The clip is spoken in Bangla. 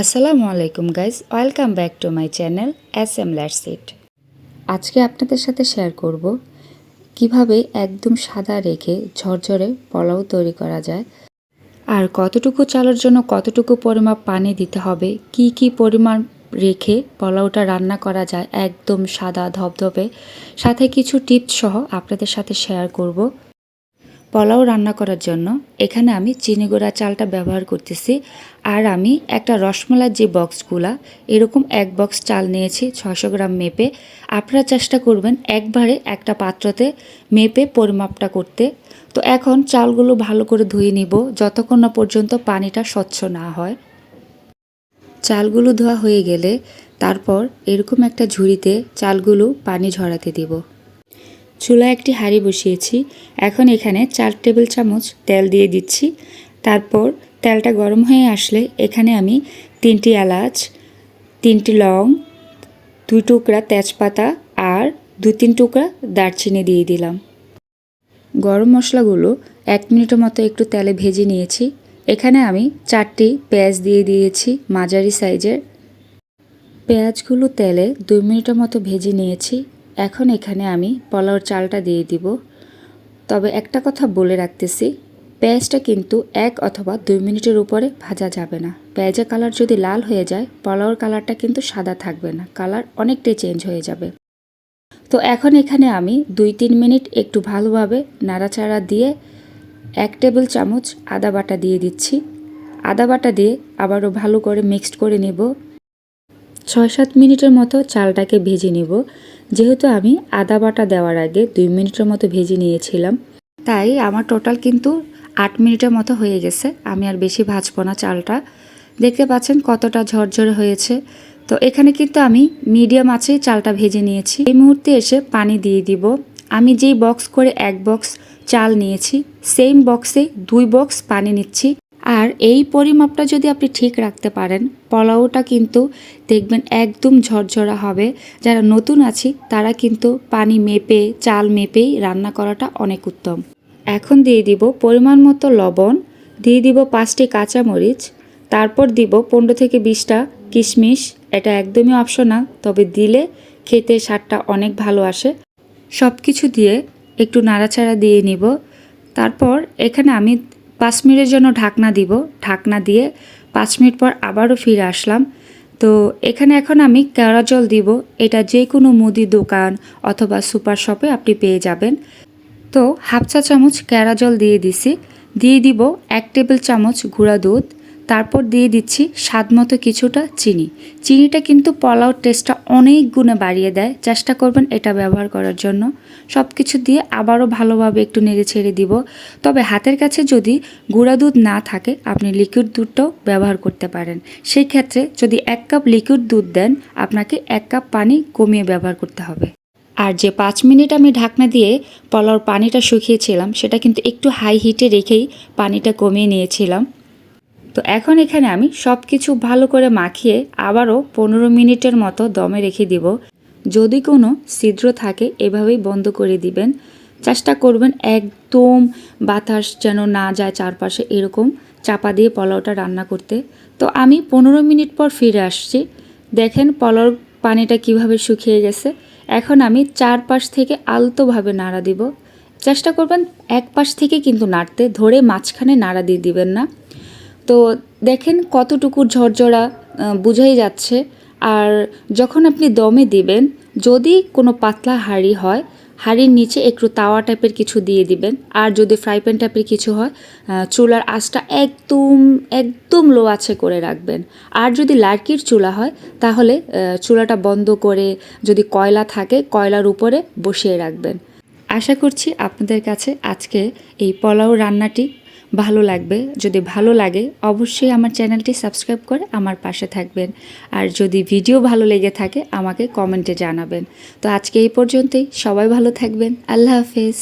আসসালামু আলাইকুম guys, welcome back to my channel SM let's eat. আজকে আপনাদের সাথে শেয়ার করব কিভাবে একদম সাদা রেখে ঝরঝরে পোলাও তৈরি করা যায়, আর কতটুকু চালের জন্য কতটুকু পরিমাপ পানি দিতে হবে, কি পরিমাণ রেখে পোলাওটা রান্না করা যায় একদম সাদা ধবধবে। সাথে কিছু টিপস সহ আপনাদের সাথে শেয়ার করব। পোলাও রান্না করার জন্য এখানে আমি চিনি গুঁড়া চালটা ব্যবহার করতেছি, আর আমি একটা রসমালাইয়ের যে বক্সগুলা এরকম এক বক্স চাল নিয়েছি 600 গ্রাম মেপে। আপনারা চেষ্টা করবেন একবারে একটা পাত্রতে মেপে পরিমাপটা করতে। তো এখন চালগুলো ভালো করে ধুয়ে নিব যতক্ষণ না পর্যন্ত পানিটা স্বচ্ছ না হয়। চালগুলো ধোয়া হয়ে গেলে তারপর এরকম একটা ঝুড়িতে চালগুলো পানি ঝরাতে দিব। চুলায় একটি হাঁড়ি বসিয়েছি। এখন এখানে 4 টেবিল চামচ তেল দিয়ে দিচ্ছি। তারপর তেলটা গরম হয়ে আসলে এখানে আমি 3টি এলাচ, 3টি লং, 2 টুকরা তেজপাতা আর 2-3 টুকরা দারচিনি দিয়ে দিলাম। গরম মশলাগুলো 1 মিনিটের মতো একটু তেলে ভেজে নিয়েছি। এখানে আমি 4টি পেঁয়াজ দিয়ে দিয়েছি মাঝারি সাইজের। পেঁয়াজগুলো তেলে 2 মিনিটের মতো ভেজে নিয়েছি। এখন এখানে আমি পোলাওর চালটা দিয়ে দিব। তবে একটা কথা বলে রাখতেছি, পেঁয়াজটা কিন্তু 1 অথবা 2 মিনিটের উপরে ভাজা যাবে না। পেঁয়াজের কালার যদি লাল হয়ে যায়, পোলাওর কালারটা কিন্তু সাদা থাকবে না, কালার অনেকটাই চেঞ্জ হয়ে যাবে। তো এখন এখানে আমি 2-3 মিনিট একটু ভালোভাবে নাড়াচাড়া দিয়ে 1 টেবিল চামচ আদা বাটা দিয়ে দিচ্ছি। আদা বাটা দিয়ে আবারও ভালো করে মিক্সড করে নেব। 6-7 মিনিটের মতো চালটাকে ভেজে নেব। যেহেতু আমি আদা বাটা দেওয়ার আগে 2 মিনিটের মতো ভেজে নিয়েছিলাম, তাই আমার টোটাল কিন্তু 8 মিনিটের মতো হয়ে গেছে। আমি আর বেশি ভাজবো না চালটা। দেখতে পাচ্ছেন কতটা ঝরঝরে হয়েছে। তো এখানে কিন্তু আমি মিডিয়াম আঁচেই চালটা ভেজে নিয়েছি। এই মুহূর্তে এসে পানি দিয়ে দিব। আমি যেই বক্স করে 1 বক্স চাল নিয়েছি, সেম বক্সে 2 বক্স পানি নিচ্ছি। আর এই পরিমাপটা যদি আপনি ঠিক রাখতে পারেন, পোলাওটা কিন্তু দেখবেন একদম ঝরঝরা হবে। যারা নতুন আছি তারা কিন্তু পানি মেপে চাল মেপেই রান্না করাটা অনেক উত্তম। এখন দিয়ে দিব পরিমাণ মতো লবণ, দিয়ে দিব 5টি কাঁচামরিচ, তারপর দিব 15 থেকে 20টা কিশমিশ। এটা একদমই অপশনাল, তবে দিলে খেতে স্বাদটা অনেক ভালো আসে। সব কিছু দিয়ে একটু নাড়াচাড়া দিয়ে নিব। তারপর এখানে আমি 5 মিনিটের জন্য ঢাকনা দিব। ঢাকনা দিয়ে 5 মিনিট পর আবারও ফিরে আসলাম। তো এখানে এখন আমি কেওড়া জল দিব। এটা যে কোনো মুদি দোকান অথবা সুপার শপে আপনি পেয়ে যাবেন। তো হাফ চা চামচ কেওড়া জল দিয়ে দিছি। দিয়ে দিব 1 টেবিল চামচ গুঁড়া দুধ। তারপর দিয়ে দিচ্ছি স্বাদ মতো কিছুটা চিনি। চিনিটা কিন্তু পোলাওর টেস্টটা অনেক গুণে বাড়িয়ে দেয়। চেষ্টা করবেন এটা ব্যবহার করার জন্য। সব কিছু দিয়ে আবারও ভালোভাবে একটু নেড়ে ছেড়ে দিব। তবে হাতের কাছে যদি গুঁড়া দুধ না থাকে, আপনি লিকুইড দুধটাও ব্যবহার করতে পারেন। সেই ক্ষেত্রে যদি 1 কাপ লিকুইড দুধ দেন, আপনাকে 1 কাপ পানি কমিয়ে ব্যবহার করতে হবে। আর যে 5 মিনিট আমি ঢাকনা দিয়ে পোলাওর পানিটা শুকিয়েছিলাম, সেটা কিন্তু একটু হাই হিটে রেখেই পানিটা কমিয়ে নিয়েছিলাম। তো এখন এখানে আমি সব কিছু ভালো করে মাখিয়ে আবারও 15 মিনিটের মতো দমে রেখে দিব। যদি কোনো ছিদ্র থাকে এভাবেই বন্ধ করে দিবেন। চেষ্টা করবেন একদম বাতাস যেন না যায় চারপাশে, এরকম চাপা দিয়ে পোলাওটা রান্না করতে। তো আমি 15 মিনিট পর ফিরে আসছি। দেখেন পোলাওর পানিটা কিভাবে শুকিয়ে গেছে। এখন আমি 4 পাশ থেকে আলতোভাবে নাড়া দিব। চেষ্টা করবেন এক পাশ থেকে কিন্তু নাড়তে, ধরে মাঝখানে নাড়া দিয়ে দিবেন না। তো দেখেন কতটুকু ঝরঝরা বোঝাই যাচ্ছে। আর যখন আপনি দমে দিবেন, যদি কোনো পাতলা হাঁড়ি হয়, হাঁড়ির নিচে একটু তাওয়া টাইপের কিছু দিয়ে দিবেন। আর যদি ফ্রাই প্যান টাইপের কিছু হয়, চুলার আঁচটা একদম একদম লো আঁচে করে রাখবেন। আর যদি লার্কির চুলা হয়, তাহলে চুলাটা বন্ধ করে, যদি কয়লা থাকে কয়লার উপরে বসিয়ে রাখবেন। আশা করছি আপনাদের কাছে আজকে এই পোলাও রান্নাটি ভালো লাগবে। যদি ভালো লাগে অবশ্যই আমার চ্যানেলটি সাবস্ক্রাইব করে আমার পাশে থাকবেন। আর যদি ভিডিও ভালো লেগে থাকে আমাকে কমেন্টে জানাবেন। তো আজকে এই পর্যন্তই। সবাই ভালো থাকবেন। আল্লাহ হাফেজ।